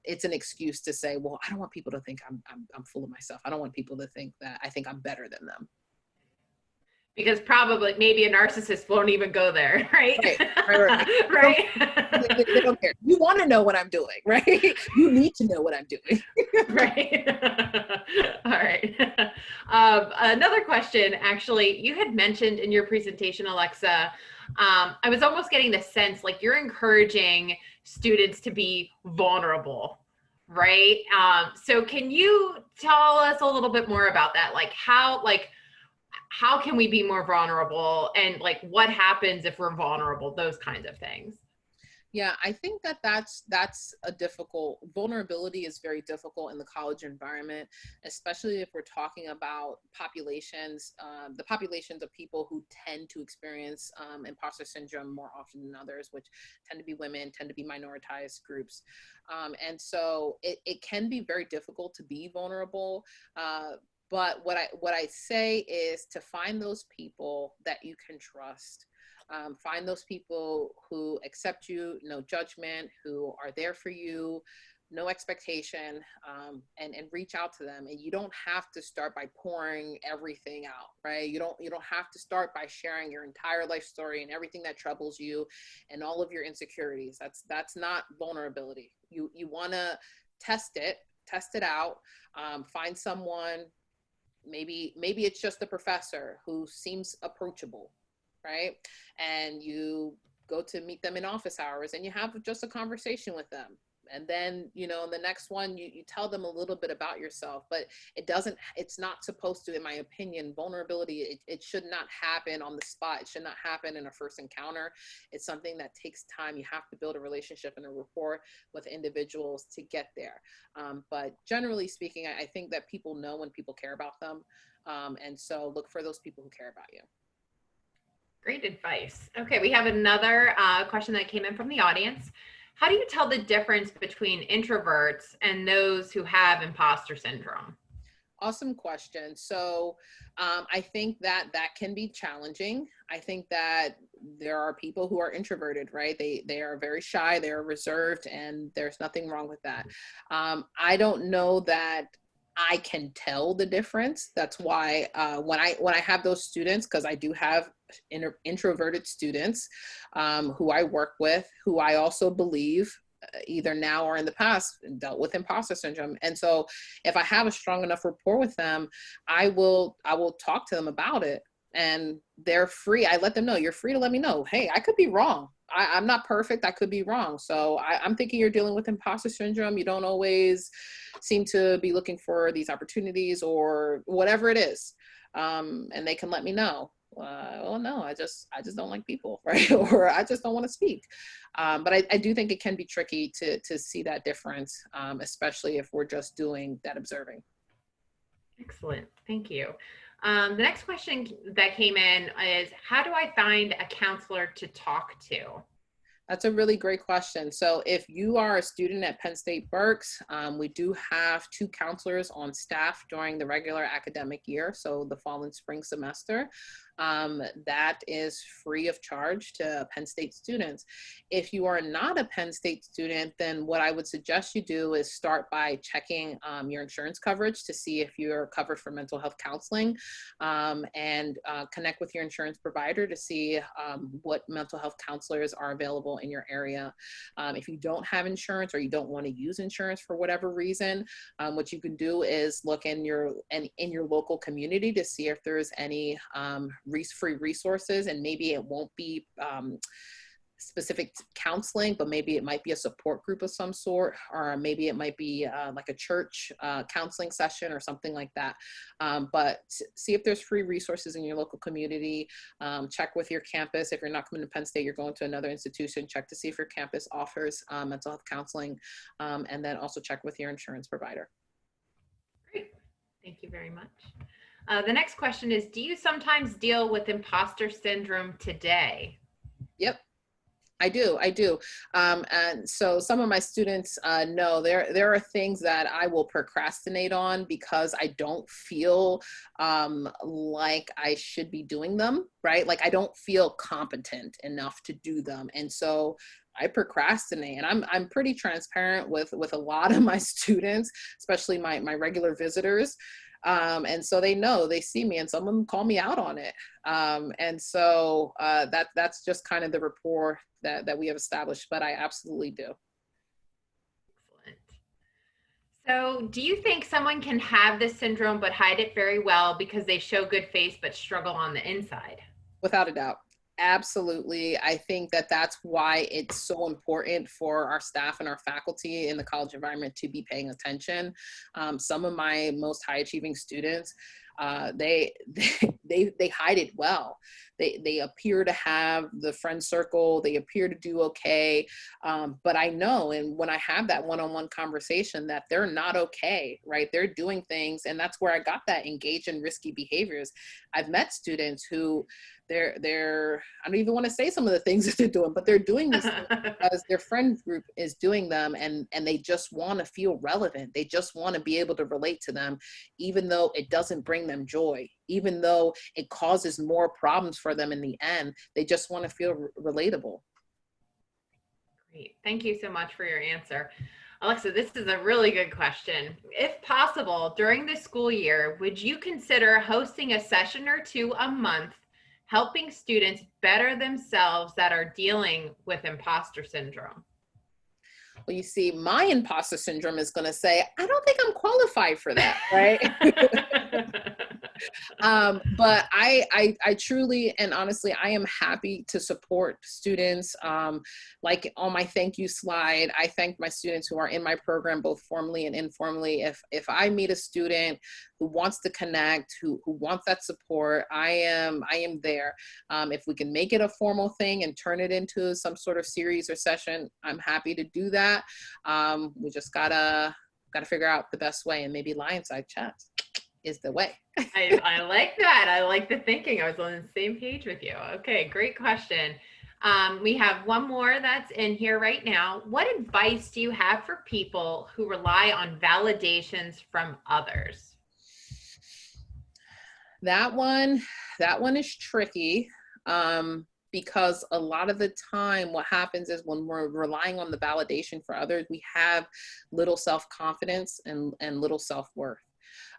it's an excuse to say, well, I don't want people to think I'm full of myself. I don't want people to think that I think I'm better than them. Because probably maybe a narcissist won't even go there, right? Right. Right. They don't care. You want to know what I'm doing, right? You need to know what I'm doing. Right. All right. Another question, actually, you had mentioned in your presentation, Alexa, I was almost getting the sense like you're encouraging students to be vulnerable, right? So can you tell us a little bit more about that? Like how can we be more vulnerable, and like what happens if we're vulnerable, those kinds of things? Yeah, I think that's a difficult, vulnerability is very difficult in the college environment, especially if we're talking about populations, the populations of people who tend to experience imposter syndrome more often than others, which tend to be women, tend to be minoritized groups. And so it can be very difficult to be vulnerable. But what I say is to find those people that you can trust. Find those people who accept you, no judgment, who are there for you, no expectation, and reach out to them. And you don't have to start by pouring everything out, right? You don't have to start by sharing your entire life story and everything that troubles you and all of your insecurities. That's not vulnerability. You want to test it out, find someone, maybe it's just the professor who seems approachable, right? And you go to meet them in office hours and you have just a conversation with them. And then, you know, the next one, you tell them a little bit about yourself, but it's not supposed to, in my opinion, vulnerability, it should not happen on the spot. It should not happen in a first encounter. It's something that takes time. You have to build a relationship and a rapport with individuals to get there. But generally speaking, I think that people know when people care about them. And so look for those people who care about you. Great advice. Okay, we have another question that came in from the audience. How do you tell the difference between introverts and those who have imposter syndrome? Awesome question. So I think that can be challenging. I think that there are people who are introverted, right? They are very shy, they're reserved, and there's nothing wrong with that. I don't know that I can tell the difference. That's why when I have those students, because I do have introverted students who I work with, who I also believe either now or in the past dealt with imposter syndrome. And so if I have a strong enough rapport with them, I will talk to them about it. And they're free. I let them know, you're free to let me know, hey, I could be wrong. I'm not perfect. I could be wrong. So I'm thinking you're dealing with imposter syndrome. You don't always seem to be looking for these opportunities or whatever it is. And they can let me know. Well, no, I just don't like people, right? Or I just don't want to speak. But I do think it can be tricky to see that difference, especially if we're just doing that observing. Excellent. Thank you. The next question that came in is, how do I find a counselor to talk to? That's a really great question. So if you are a student at Penn State Berks, we do have 2 counselors on staff during the regular academic year, so the fall and spring semester. That is free of charge to Penn State students. If you are not a Penn State student, then what I would suggest you do is start by checking your insurance coverage to see if you're covered for mental health counseling, and connect with your insurance provider to see what mental health counselors are available in your area. If you don't have insurance or you don't want to use insurance for whatever reason, what you can do is look in your local community to see if there's any free resources, and maybe it won't be specific counseling, but maybe it might be a support group of some sort, or maybe it might be like a church counseling session or something like that. But see if there's free resources in your local community. Check with your campus. If you're not coming to Penn State, you're going to another institution, check to see if your campus offers mental health counseling, and then also check with your insurance provider. Great. Thank you very much. The next question is, do you sometimes deal with imposter syndrome today? Yep, I do. And so some of my students know there are things that I will procrastinate on because I don't feel like I should be doing them, right? Like I don't feel competent enough to do them. And so I procrastinate, and I'm pretty transparent with a lot of my students, especially my regular visitors. And so they know, they see me, and some of them call me out on it. And so that's just kind of the rapport that we have established, but I absolutely do. Excellent. So do you think someone can have this syndrome but hide it very well because they show good face but struggle on the inside? Without a doubt. Absolutely. I think that's why it's so important for our staff and our faculty in the college environment to be paying attention. Some of my most high achieving students, they hide it well. They appear to have the friend circle. They appear to do okay. But I know, and when I have that one-on-one conversation, that they're not okay, right? They're doing things. And that's where I got that engage in risky behaviors. I've met students who they're I don't even want to say some of the things that they're doing, but they're doing these things because their friend group is doing them, and they just want to feel relevant. They just want to be able to relate to them, even though it doesn't bring them joy, even though it causes more problems for them in the end. They just want to feel relatable. Great. Thank you so much for your answer. Alexa, this is a really good question. If possible, during the school year, would you consider hosting a session or 2 a month helping students better themselves that are dealing with imposter syndrome? Well, you see, my imposter syndrome is going to say, I don't think I'm qualified for that, right? But I truly and honestly, I am happy to support students. Like on my thank you slide, I thank my students who are in my program, both formally and informally. If I meet a student who wants to connect, who wants that support, I am there. If we can make it a formal thing and turn it into some sort of series or session, I'm happy to do that. We just gotta figure out the best way, and maybe LionSide Chat is the way. I like that. I like the thinking. I was on the same page with you. Okay, great question. We have one more that's in here right now. What advice do you have for people who rely on validations from others? That one is tricky. Because a lot of the time what happens is when we're relying on the validation for others, we have little self-confidence and little self-worth.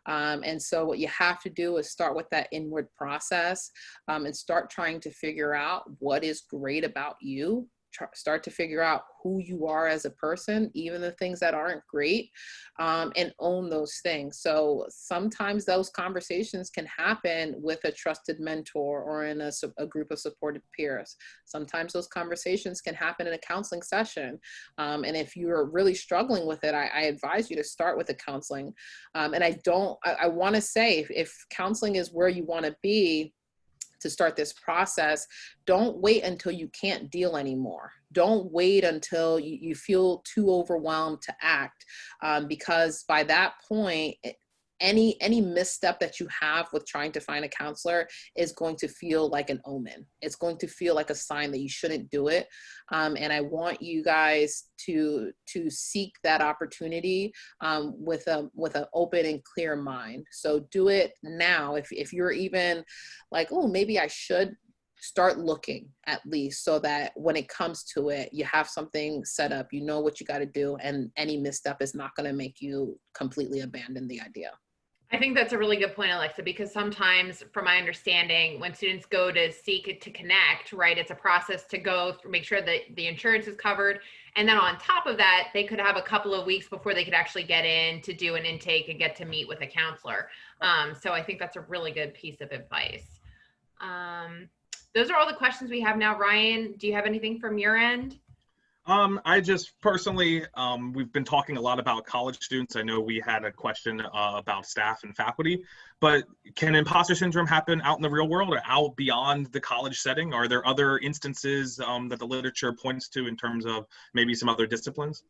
And so what you have to do is start with that inward process, and start trying to figure out what is great about you. Start to figure out who you are as a person, even the things that aren't great, and own those things. So sometimes those conversations can happen with a trusted mentor or in a group of supported peers. Sometimes those conversations can happen in a counseling session. And if you're really struggling with it, I advise you to start with the counseling. And I want to say, if counseling is where you want to be, to start this process, don't wait until you can't deal anymore. Don't wait until you feel too overwhelmed to act, because by that point, any misstep that you have with trying to find a counselor is going to feel like an omen. It's going to feel like a sign that you shouldn't do it. And I want you guys to seek that opportunity with an open and clear mind. So do it now. If you're even like, oh, maybe I should, start looking at least, so that when it comes to it, you have something set up, you know what you got to do, and any misstep is not going to make you completely abandon the idea. I think that's a really good point, Alexa, because sometimes, from my understanding, when students go to seek it to connect, right, it's a process to go through, make sure that the insurance is covered. And then on top of that, they could have a couple of weeks before they could actually get in to do an intake and get to meet with a counselor. So I think that's a really good piece of advice. Those are all the questions we have now. Ryan, do you have anything from your end? I just personally, we've been talking a lot about college students. I know we had a question about staff and faculty, but can imposter syndrome happen out in the real world or out beyond the college setting? Are there other instances that the literature points to in terms of maybe some other disciplines?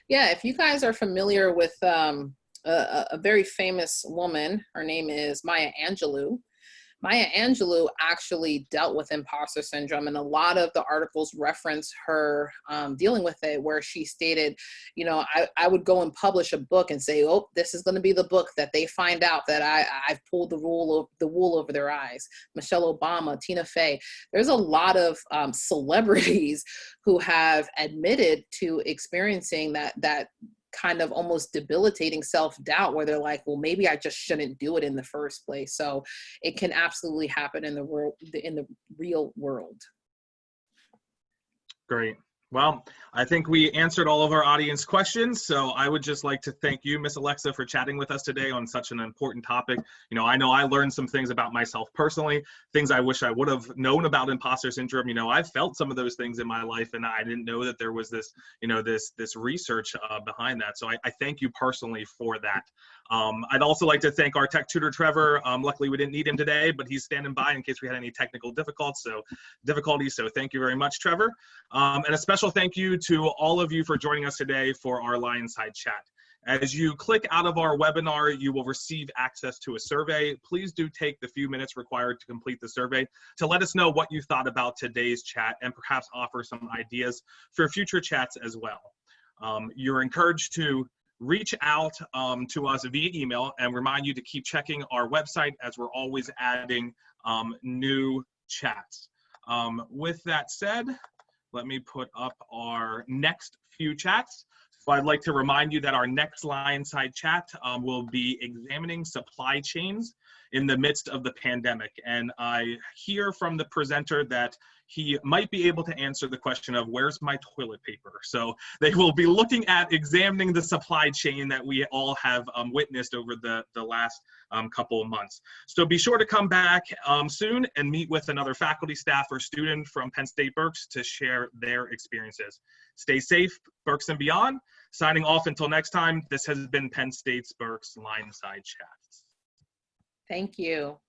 Yeah, if you guys are familiar with a very famous woman, her name is Maya Angelou. Maya Angelou actually dealt with imposter syndrome, and a lot of the articles reference her dealing with it, where she stated, you know, I would go and publish a book and say, oh, this is going to be the book that they find out that I've pulled the wool over their eyes. Michelle Obama, Tina Fey. There's a lot of celebrities who have admitted to experiencing that kind of almost debilitating self-doubt, where they're like, well, maybe I just shouldn't do it in the first place. So it can absolutely happen in the real world. Great. Well, I think we answered all of our audience questions. So I would just like to thank you, Miss Alexa, for chatting with us today on such an important topic. You know I learned some things about myself personally, things I wish I would have known about imposter syndrome. You know, I've felt some of those things in my life, and I didn't know that there was this, you know, this research behind that. So I thank you personally for that. I'd also like to thank our tech tutor, Trevor. Luckily, we didn't need him today, but he's standing by in case we had any technical difficulties. So thank you very much, Trevor. And a special thank you to all of you for joining us today for our LionSide Chat. As you click out of our webinar, you will receive access to a survey. Please do take the few minutes required to complete the survey to let us know what you thought about today's chat and perhaps offer some ideas for future chats as well. You're encouraged to reach out to us via email, and remind you to keep checking our website as we're always adding new chats. With that said, let me put up our next few chats. So I'd like to remind you that our next LionSide Chat will be examining supply chains in the midst of the pandemic. And I hear from the presenter that, he might be able to answer the question of where's my toilet paper. So they will be looking at examining the supply chain that we all have witnessed over the last couple of months. So be sure to come back soon and meet with another faculty, staff, or student from Penn State Berks to share their experiences. Stay safe, Berks and beyond. Signing off until next time, this has been Penn State's Berks LionSide Chat. Thank you.